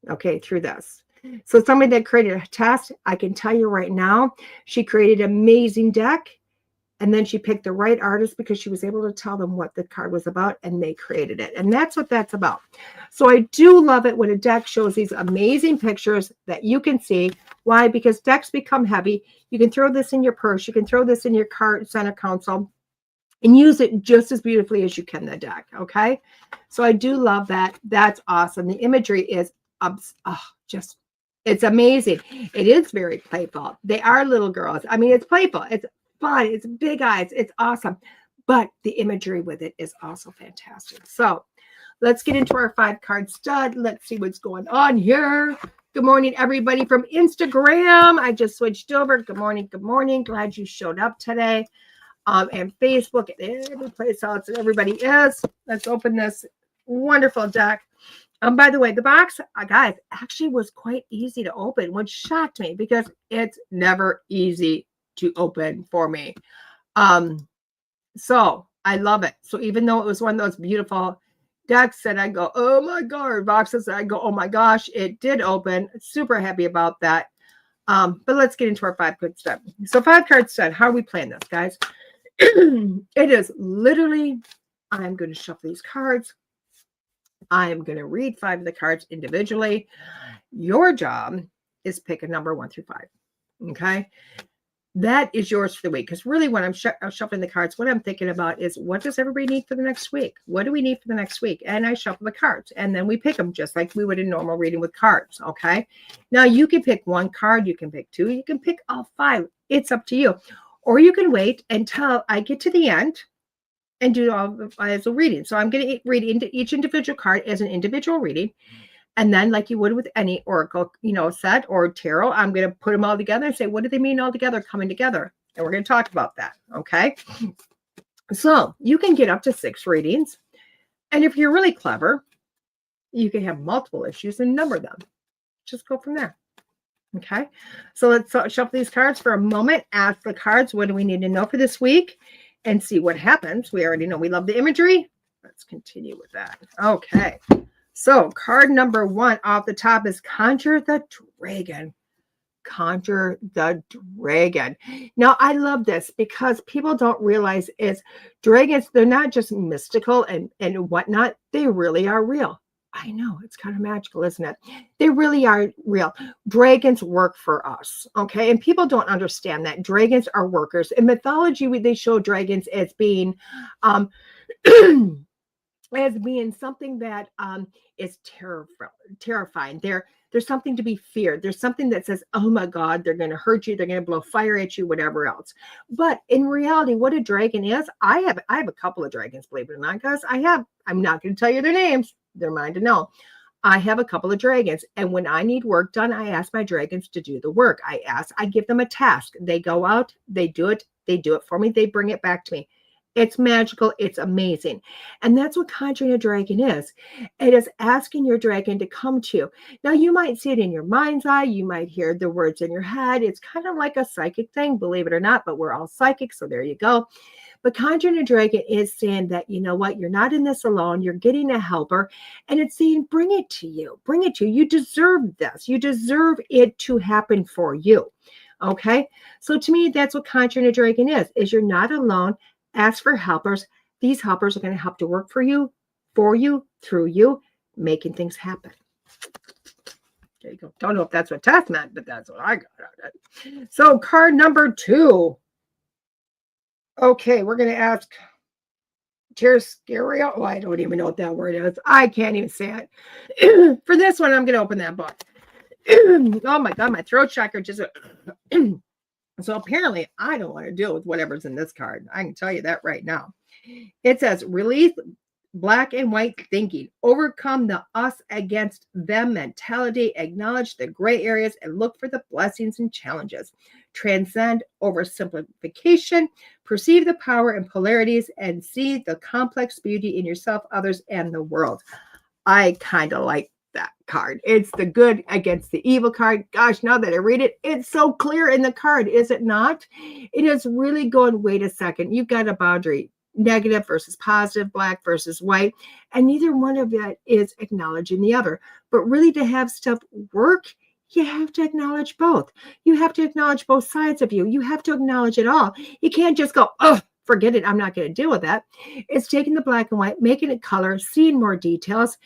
[SPEAKER 2] Okay, through this. So somebody that created a test, I can tell you right now, she created an amazing deck, and then she picked the right artist because she was able to tell them what the card was about, and they created it. And that's what that's about. So I do love it when a deck shows these amazing pictures that you can see. Why? Because decks become heavy. You can throw this in your purse. You can throw this in your card center console and use it just as beautifully as you can the deck. Okay. So I do love that. That's awesome. The imagery is just, it's amazing. It is very playful. They are little girls. I mean, it's playful. It's fun. It's big eyes. It's awesome. But the imagery with it is also fantastic. So let's get into our 5-card stud. Let's see what's going on here. Good morning, everybody from Instagram. I just switched over. Good morning. Good morning. Glad you showed up today. And Facebook and every place else that everybody is. Let's open this wonderful deck. By the way, the box, guys, actually was quite easy to open, which shocked me because it's never easy to open for me. So I love it. So even though it was one of those beautiful Dex said, I go, oh my God. Voxel said, I go, oh my gosh. It did open. Super happy about that. But let's get into our 5-card set. So 5-card set, how are we playing this, guys? It is literally, I'm going to shuffle these cards. I am going to read 5 of the cards individually. Your job is pick a number 1 through 5. Okay. That is yours for the week. Because really when I'm shuffling the cards, what I'm thinking about is what does everybody need for the next week? What do we need for the next week? And I shuffle the cards and then we pick them just like we would in normal reading with cards. Okay. Now you can pick 1 card. You can pick 2. You can pick all 5. It's up to you. Or you can wait until I get to the end and do all as a reading. So I'm going to read into each individual card as an individual reading. And then like you would with any oracle, set or tarot, I'm going to put them all together and say, what do they mean all together, coming together? And we're going to talk about that. Okay. So you can get up to 6 readings. And if you're really clever, you can have multiple issues and number them. Just go from there. Okay. So let's shuffle these cards for a moment. Ask the cards, what do we need to know for this week? And see what happens. We already know we love the imagery. Let's continue with that. Okay. So card number 1 off the top is Conjure the Dragon. Conjure the Dragon. Now, I love this because people don't realize is dragons, they're not just mystical and whatnot. They really are real. I know, it's kind of magical, isn't it? They really are real. Dragons work for us, okay? And people don't understand that. Dragons are workers. In mythology, they show dragons as being something that is terrifying. There's something to be feared. There's something that says, oh my God, they're going to hurt you. They're going to blow fire at you, whatever else. But in reality, what a dragon is, I have a couple of dragons, believe it or not, guys. I'm not going to tell you their names. They're mine to know. I have a couple of dragons. And when I need work done, I ask my dragons to do the work. I give them a task. They go out, they do it for me. They bring it back to me. It's magical. It's amazing. And that's what conjuring a dragon is. It is asking your dragon to come to you. Now, you might see it in your mind's eye. You might hear the words in your head. It's kind of like a psychic thing, believe it or not, but we're all psychic. So there you go. But conjuring a dragon is saying that, you know what, you're not in this alone. You're getting a helper. And it's saying, bring it to you. Bring it to you. You deserve this. You deserve it to happen for you. Okay. So to me, that's what conjuring a dragon is you're not alone. Ask for helpers. These helpers are going to help to work for you, through you, making things happen. There you go. Don't know if that's what Tess meant, but that's what I got out of it. So card number 2. Okay, we're going to ask Terscaria. Oh, I don't even know what that word is. I can't even say it. For this one, I'm going to open that book. Oh my God, my throat chakra just... So apparently I don't want to deal with whatever's in this card. I can tell you that right now. It says, release black and white thinking, overcome the us against them mentality, acknowledge the gray areas and look for the blessings and challenges, transcend oversimplification, perceive the power and polarities, and see the complex beauty in yourself, others, and the world. I kind of like that card. It's the good against the evil card. Gosh, now that I read it, it's so clear in the card, is it not? It is really going, wait a second, you've got a boundary, negative versus positive, black versus white, and neither one of that is acknowledging the other. But really, to have stuff work, you have to acknowledge both. You have to acknowledge both sides of you. You have to acknowledge it all. You can't just go, oh, forget it, I'm not going to deal with that. It's taking the black and white, making it color, seeing more details,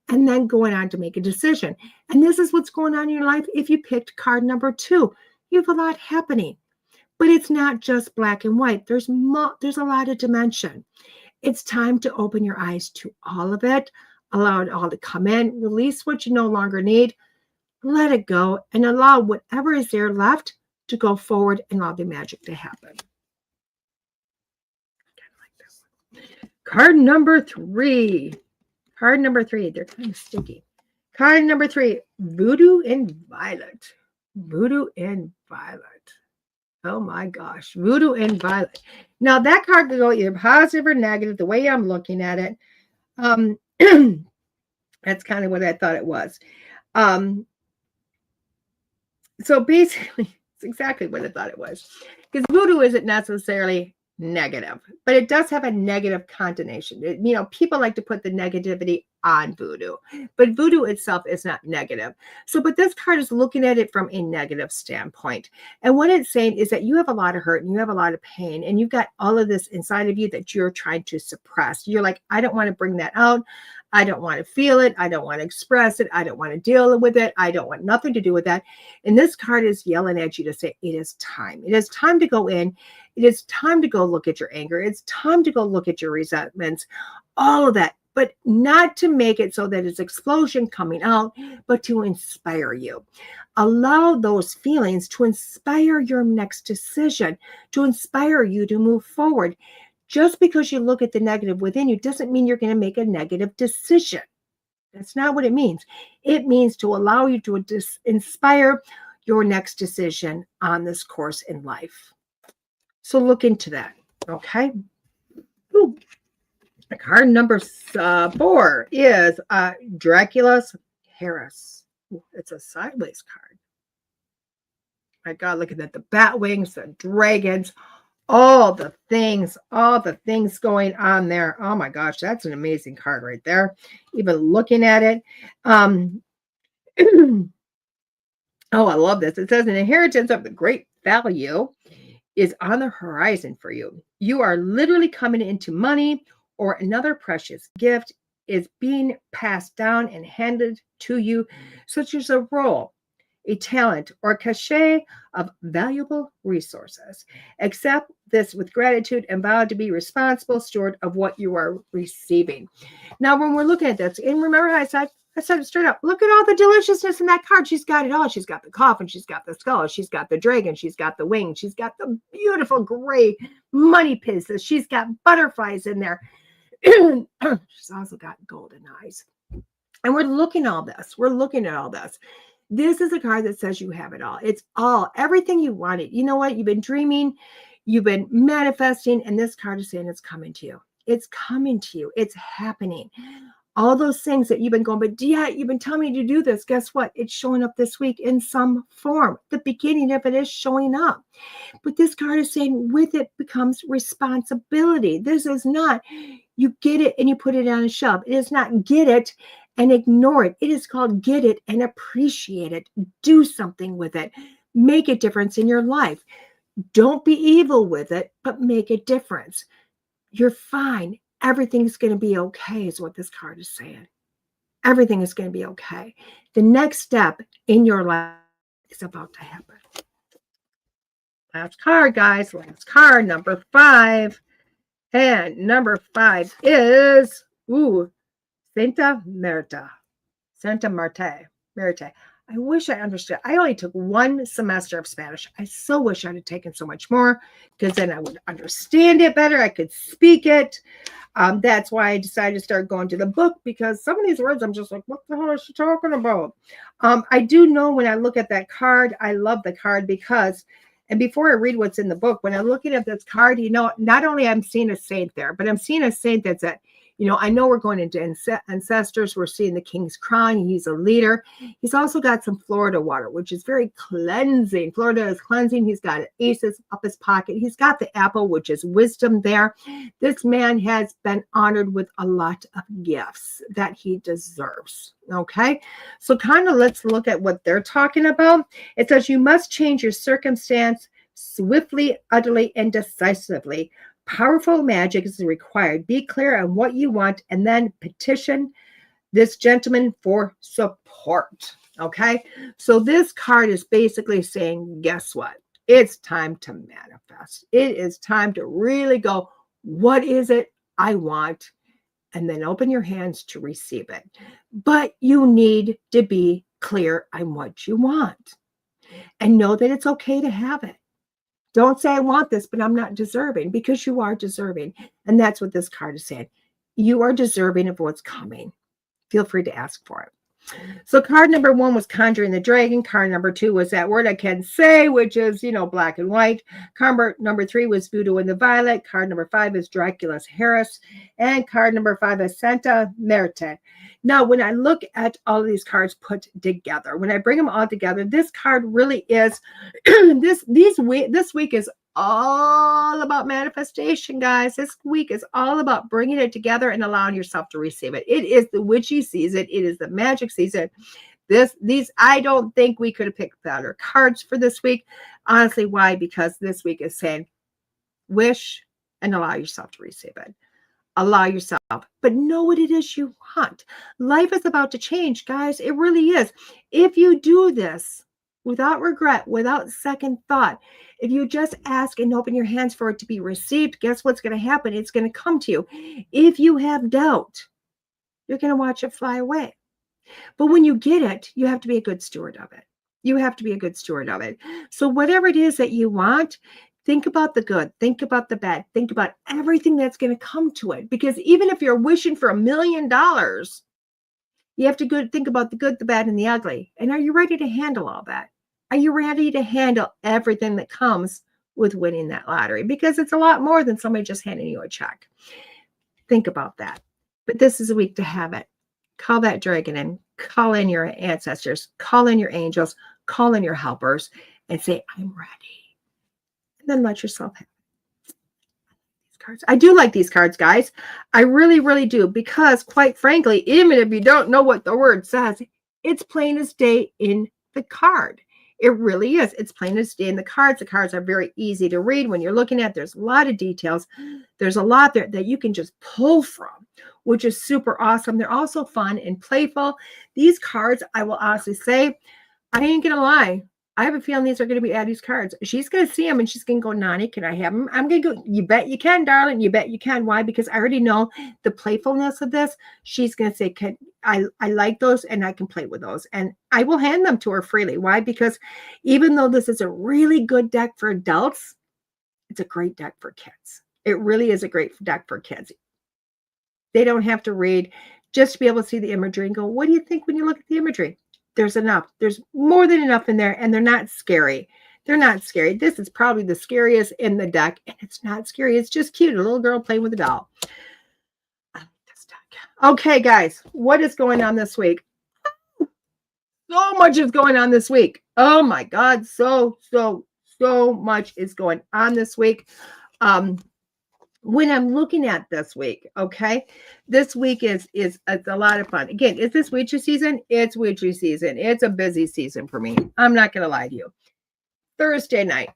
[SPEAKER 2] and then going on to make a decision. And this is what's going on in your life. If you picked card number 2, you have a lot happening, but it's not just black and white. There's a lot of dimension. It's time to open your eyes to all of it, allow it all to come in, release what you no longer need, let it go, and allow whatever is there left to go forward and allow the magic to happen. Card number 3. Card number 3, they're kind of sticky. Card number 3, Voodoo and Violet. Voodoo and Violet. Oh my gosh, Voodoo and Violet. Now that card could go either positive or negative, the way I'm looking at it. That's kind of what I thought it was. So basically, it's exactly what I thought it was. Because voodoo isn't necessarily negative, but it does have a negative connotation. People like to put the negativity on voodoo, but voodoo itself is not negative. But this card is looking at it from a negative standpoint. And what it's saying is that you have a lot of hurt and you have a lot of pain, and you've got all of this inside of you that you're trying to suppress. You're like, I don't want to bring that out. I don't want to feel it. I don't want to express it. I don't want to deal with it. I don't want nothing to do with that. And this card is yelling at you to say, it is time. It is time to go in. It is time to go look at your anger. It's time to go look at your resentments, all of that, but not to make it so that it's explosion coming out, but to inspire you. Allow those feelings to inspire your next decision, to inspire you to move forward. Just because you look at the negative within you doesn't mean you're going to make a negative decision. That's not what it means. It means to allow you to inspire your next decision on this course in life. So look into that, okay? Ooh. Card number 4 is Dracula's Harris. Ooh, it's a sideways card. My God, look at that. The bat wings, the dragons, all the things going on there. Oh my gosh, that's an amazing card right there. Even looking at it. Oh, I love this. It says an inheritance of the great value is on the horizon for you. You are literally coming into money, or another precious gift is being passed down and handed to you, such as a role, a talent, or a cachet of valuable resources. Accept this with gratitude and vow to be responsible steward of what you are receiving. Now, when we're looking at this, and remember I said it straight up, look at all the deliciousness in that card. She's got it all. She's got the coffin. She's got the skull. She's got the dragon. She's got the wing. She's got the beautiful gray money pieces. She's got butterflies in there. She's also got golden eyes. And we're looking at all this. We're looking at all this. This is a card that says you have it all. It's everything you wanted. You know what? You've been dreaming. You've been manifesting. And this card is saying it's coming to you. It's coming to you. It's happening. All those things that you've been going, but yeah, you've been telling me to do this. Guess what? It's showing up this week in some form. The beginning of it is showing up. But this card is saying with it becomes responsibility. This is not, you get it and you put it on a shelf. It is not get it and ignore it. It is called get it and appreciate it. Do something with it. Make a difference in your life. Don't be evil with it, but make a difference. You're fine. Everything's going to be okay is what this card is saying. Everything is going to be okay. The next step in your life is about to happen. Last card, guys. Last card, number 5. And number 5 is, Santa Marta. Santa Marta. I wish I understood. I only took 1 semester of Spanish. I so wish I had taken so much more, because then I would understand it better. I could speak it. That's why I decided to start going to the book, because some of these words I'm just like, what the hell is she talking about? I do know when I look at that card, I love the card because, and before I read what's in the book, when I'm looking at this card, not only I'm seeing a saint there, but I'm seeing a saint that's at, I know we're going into ancestors. We're seeing the king's crown. He's a leader. He's also got some Florida water, which is very cleansing. Florida is cleansing. He's got aces up his pocket. He's got the apple, which is wisdom there. This man has been honored with a lot of gifts that he deserves. Okay, so kind of let's look at what they're talking about. It says you must change your circumstance swiftly, utterly, and decisively. Powerful magic is required. Be clear on what you want and then petition this gentleman for support. Okay, so this card is basically saying, guess what? It's time to manifest. It is time to really go, what is it I want? And then open your hands to receive it. But you need to be clear on what you want and know that it's okay to have it. Don't say I want this, but I'm not deserving, because you are deserving. And that's what this card is saying. You are deserving of what's coming. Feel free to ask for it. So card number 1 was Conjuring the Dragon. Card number 2 was that word I can't say, which is, black and white. Card number 3 was Voodoo and the Violet. Card number 5 is Dracula's Harris. And card number 5 is Santa Marta. Now, when I look at all of these cards put together, when I bring them all together, this card really is, this week is all about manifestation, guys. This week is all about bringing it together and allowing yourself to receive it. It is the witchy season. It is the magic season. I don't think we could have picked better cards for this week. Honestly, why? Because this week is saying wish and allow yourself to receive it. Allow yourself, but know what it is you want. Life is about to change, guys. It really is. If you do this without regret, without second thought, if you just ask and open your hands for it to be received, guess what's going to happen? It's going to come to you. If you have doubt, you're going to watch it fly away. But when you get it, you have to be a good steward of it. You have to be a good steward of it. So whatever it is that you want, think about the good, think about the bad, think about everything that's going to come to it. Because even if you're wishing for $1 million, you have to think about the good, the bad, and the ugly. And are you ready to handle all that? Are you ready to handle everything that comes with winning that lottery? Because it's a lot more than somebody just handing you a check. Think about that. But this is a week to have it. Call that dragon in. Call in your ancestors. Call in your angels. Call in your helpers and say, I'm ready. And then let yourself have it. These cards. I do like these cards, guys. I really, really do. Because quite frankly, even if you don't know what the word says, it's plain as day in the card. It really is. It's plain as day in the cards. The cards are very easy to read. When you're looking at, there's a lot of details. There's a lot there that you can just pull from, which is super awesome. They're also fun and playful. These cards, I will honestly say, I ain't going to lie. I have a feeling these are going to be Addie's cards. She's going to see them and she's going to go, Nani, can I have them? I'm going to go, you bet you can, darling. You bet you can. Why? Because I already know the playfulness of this. She's going to say, I like those and I can play with those. And I will hand them to her freely. Why? Because even though this is a really good deck for adults, it's a great deck for kids. It really is a great deck for kids. They don't have to read, just to be able to see the imagery and go, what do you think when you look at the imagery? There's enough. There's more than enough in there, and they're not scary. They're not scary. This is probably the scariest in the deck, and it's not scary. It's just cute. A little girl playing with a doll. I like this deck. Okay, guys, what is going on this week? So much is going on this week. Oh, my God. So much is going on this week. When I'm looking at this week, okay, this week is it's a lot of fun. Again, is this witchy season? It's witchy season. It's a busy season for me. I'm not going to lie to you. Thursday night,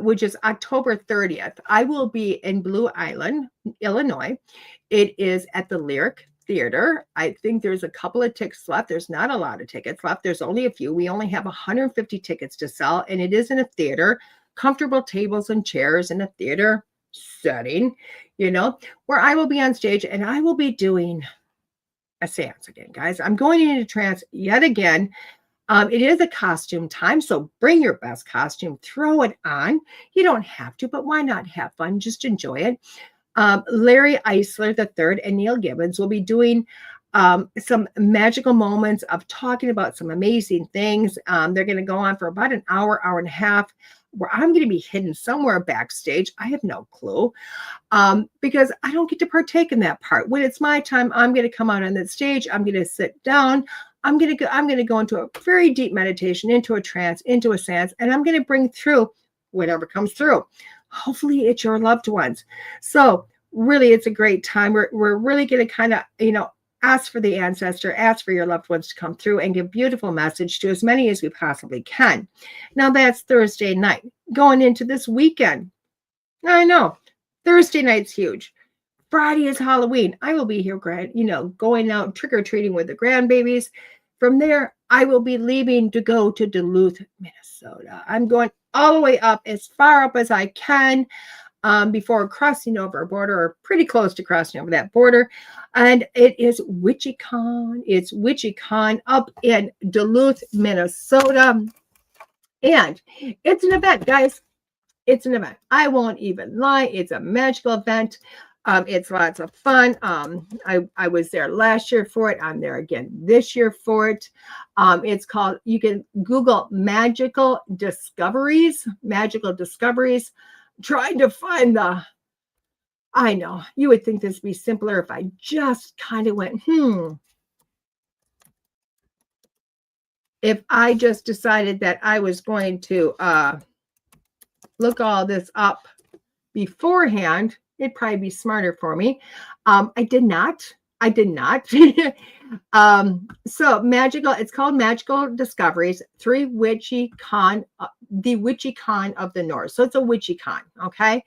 [SPEAKER 2] which is October 30th, I will be in Blue Island, Illinois. It is at the Lyric Theater. I think there's a couple of tickets left. There's not a lot of tickets left. There's only a few. We only have 150 tickets to sell, and it is in a theater. Comfortable tables and chairs in a theater setting, where I will be on stage and I will be doing a seance again, guys. I'm going into trance yet again. It is a costume time, so bring your best costume, throw it on. You don't have to, but why not have fun? Just enjoy it. Larry Eisler III and Neil Gibbons will be doing some magical moments of talking about some amazing things. They're going to go on for about an hour, hour and a half, where I'm going to be hidden somewhere backstage. I have no clue, because I don't get to partake in that part. When it's my time, I'm going to come out on that stage. I'm going to sit down. I'm going to go into a very deep meditation, into a trance, into a seance, and I'm going to bring through whatever comes through. Hopefully it's your loved ones. So really, it's a great time. We're really going to kind of, ask for the ancestor, ask for your loved ones to come through and give beautiful message to as many as we possibly can. Now that's Thursday night. Going into this weekend. I know. Thursday night's huge. Friday is Halloween. I will be here, going out trick-or-treating with the grandbabies. From there, I will be leaving to go to Duluth, Minnesota. I'm going all the way up, as far up as I can, before crossing over a border, or pretty close to crossing over that border. And it is WitchyCon. It's WitchyCon up in Duluth, Minnesota. And it's an event, guys. It's an event. I won't even lie. It's a magical event. It's lots of fun. I was there last year for it. I'm there again this year for it. It's called, you can Google Magical Discoveries. Trying to find I know, you would think this would be simpler if I just kind of went, if I just decided that I was going to look all this up beforehand. It'd probably be smarter for me. I did not. So magical, it's called Magical Discoveries, the Witchy Con of the North. So it's a witchy con, okay?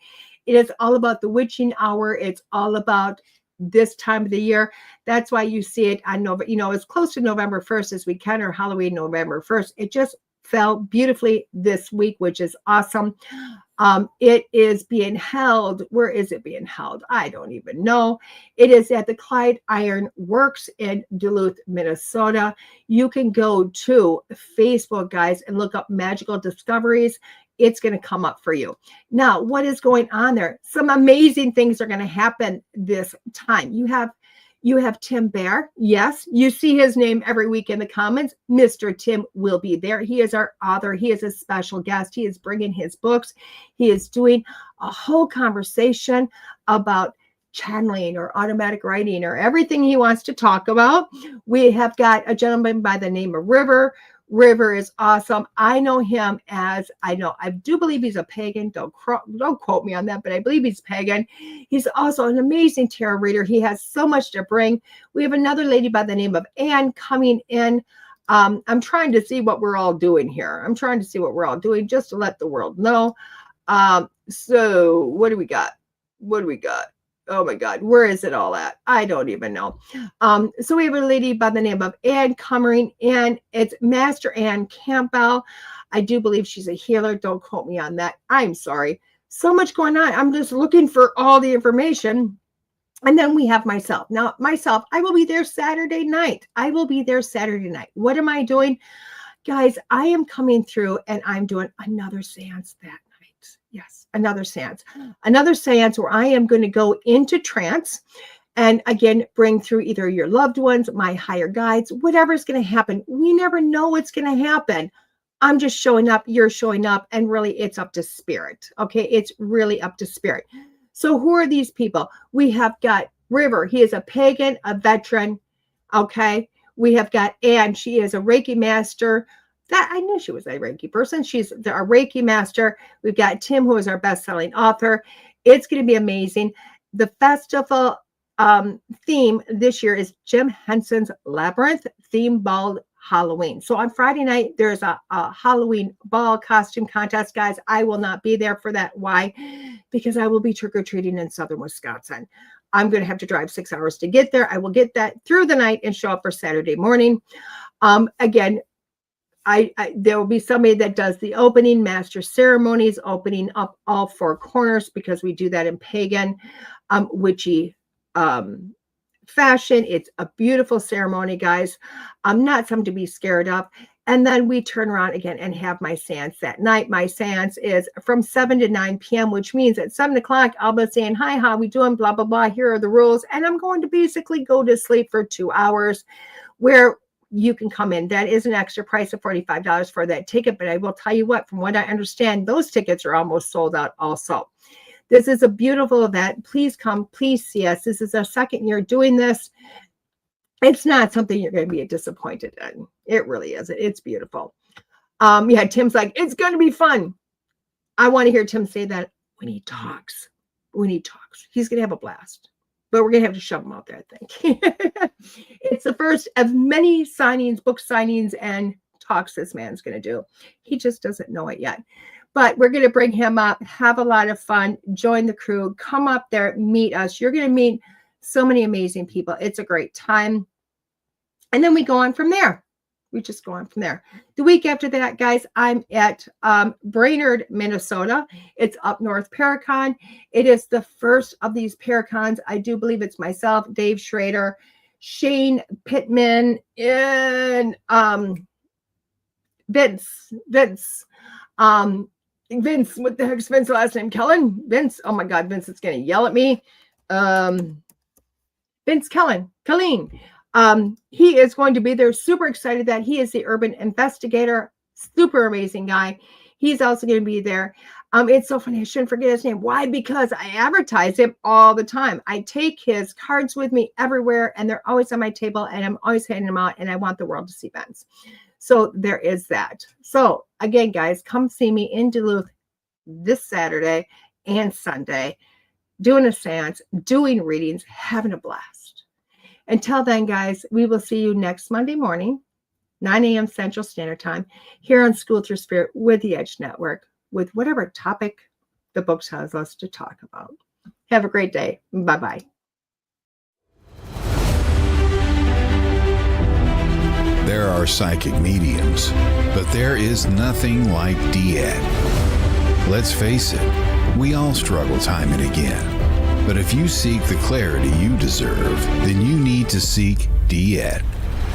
[SPEAKER 2] It is all about the witching hour. It's all about this time of the year. That's why you see it on November, as close to November 1st as we can, or Halloween November 1st. It just fell beautifully this week, which is awesome. It is being held. Where is it being held? I don't even know. It is at the Clyde Iron Works in Duluth, Minnesota. You can go to Facebook, guys, and look up Magical Discoveries. It's going to come up for you. Now, what is going on there? Some amazing things are going to happen this time. You have Tim Bear. Yes, you see his name every week in the comments. Mr. Tim will be there. He is our author. He is a special guest. He is bringing his books. He is doing a whole conversation about channeling or automatic writing or everything he wants to talk about. We have got a gentleman by the name of River. River is awesome. I know him I do believe he's a pagan. Don't quote me on that, but I believe he's pagan. He's also an amazing tarot reader. He has so much to bring. We have another lady by the name of Anne coming in. I'm trying to see what we're all doing here. I'm trying to see what we're all doing just to let the world know. So what do we got? Oh my God, where is it all at? I don't even know. So we have a lady by the name of Anne coming in. It's Master Anne Campbell. I do believe she's a healer. Don't quote me on that. I'm sorry. So much going on. I'm just looking for all the information. And then we have myself. Now, I will be there Saturday night. What am I doing? Guys, I am coming through and I'm doing another seance that night. Yes, another seance where I am going to go into trance and again, bring through either your loved ones, my higher guides, whatever's going to happen. We never know what's going to happen. I'm just showing up, you're showing up, and really it's up to spirit. Okay, it's really up to spirit. So who are these people? We have got River. He is a pagan, a veteran. Okay, we have got Anne. She is a Reiki master. That I knew she was a Reiki person. She's a Reiki master. We've got Tim, who is our best-selling author. It's going to be amazing. The festival theme this year is Jim Henson's Labyrinth Theme Ball Halloween. So on Friday night, there's a Halloween ball costume contest, guys. I will not be there for that. Why? Because I will be trick-or-treating in southern Wisconsin. I'm going to have to drive 6 hours to get there. I will get that through the night and show up for Saturday morning. Again, there will be somebody that does the opening, master ceremonies, opening up all four corners, because we do that in pagan, witchy fashion. It's a beautiful ceremony, guys. Not something to be scared of. And then we turn around again and have my seance that night. My seance is from 7 to 9 p.m., which means at 7 o'clock, I'll be saying, hi, how we doing? Blah, blah, blah. Here are the rules. And I'm going to basically go to sleep for 2 hours, where you can come in. That is an extra price of $45 for that ticket. But I will tell you what, from what I understand, those tickets are almost sold out also. This is a beautiful event. Please come, please see us. This is our second year doing this. It's not something you're going to be disappointed in. It really isn't. It's beautiful. Yeah, Tim's like, it's going to be fun. I want to hear Tim say that when he talks. He's going to have a blast. But we're going to have to shove him out there, I think. It's the first of many signings, book signings, and talks this man's going to do. He just doesn't know it yet. But we're going to bring him up, have a lot of fun, join the crew, come up there, meet us. You're going to meet so many amazing people. It's a great time. And then we go on from there. We just go on from there. The week after that, guys, I'm at Brainerd, Minnesota. It's up north, Paracon. It is the first of these Paracons. I do believe it's myself, Dave Schrader, Shane Pittman, and Vince. Vince, what the heck's Vince's last name? Kellen? Vince. Oh my God, Vince is going to yell at me. Vince Colleen. He is going to be there. Super excited that he is the urban investigator. Super amazing guy. He's also going to be there. It's so funny. I shouldn't forget his name. Why? Because I advertise him all the time. I take his cards with me everywhere, and they're always on my table, and I'm always handing them out, and I want the world to see Vince. So there is that. So again, guys, come see me in Duluth this Saturday and Sunday, doing a seance, doing readings, having a blast. Until then, guys, we will see you next Monday morning, 9 a.m. Central Standard Time, here on School Through Spirit with the Edge Network, with whatever topic the book tells us to talk about. Have a great day. Bye-bye.
[SPEAKER 1] There are psychic mediums, but there is nothing like DeEtte. Let's face it, we all struggle time and again. But if you seek the clarity you deserve, then you need to seek DeEtte.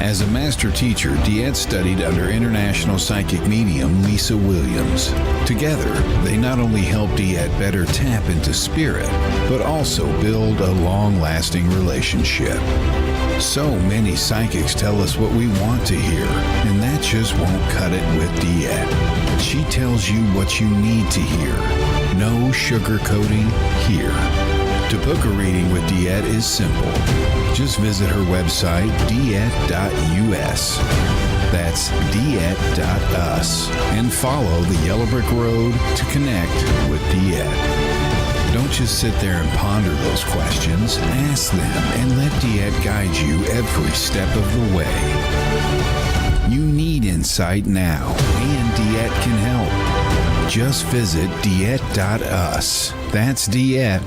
[SPEAKER 1] As a master teacher, DeEtte studied under international psychic medium Lisa Williams. Together, they not only help DeEtte better tap into spirit, but also build a long-lasting relationship. So many psychics tell us what we want to hear, and that just won't cut it with DeEtte. She tells you what you need to hear. No sugarcoating here. To book a reading with DeEtte is simple. Just visit her website, DeEtte.us. That's DeEtte.us. And follow the Yellow Brick Road to connect with DeEtte. Don't just sit there and ponder those questions. Ask them and let DeEtte guide you every step of the way. You need insight now, and DeEtte can help. Just visit DeEtte.us. That's DeEtte.us.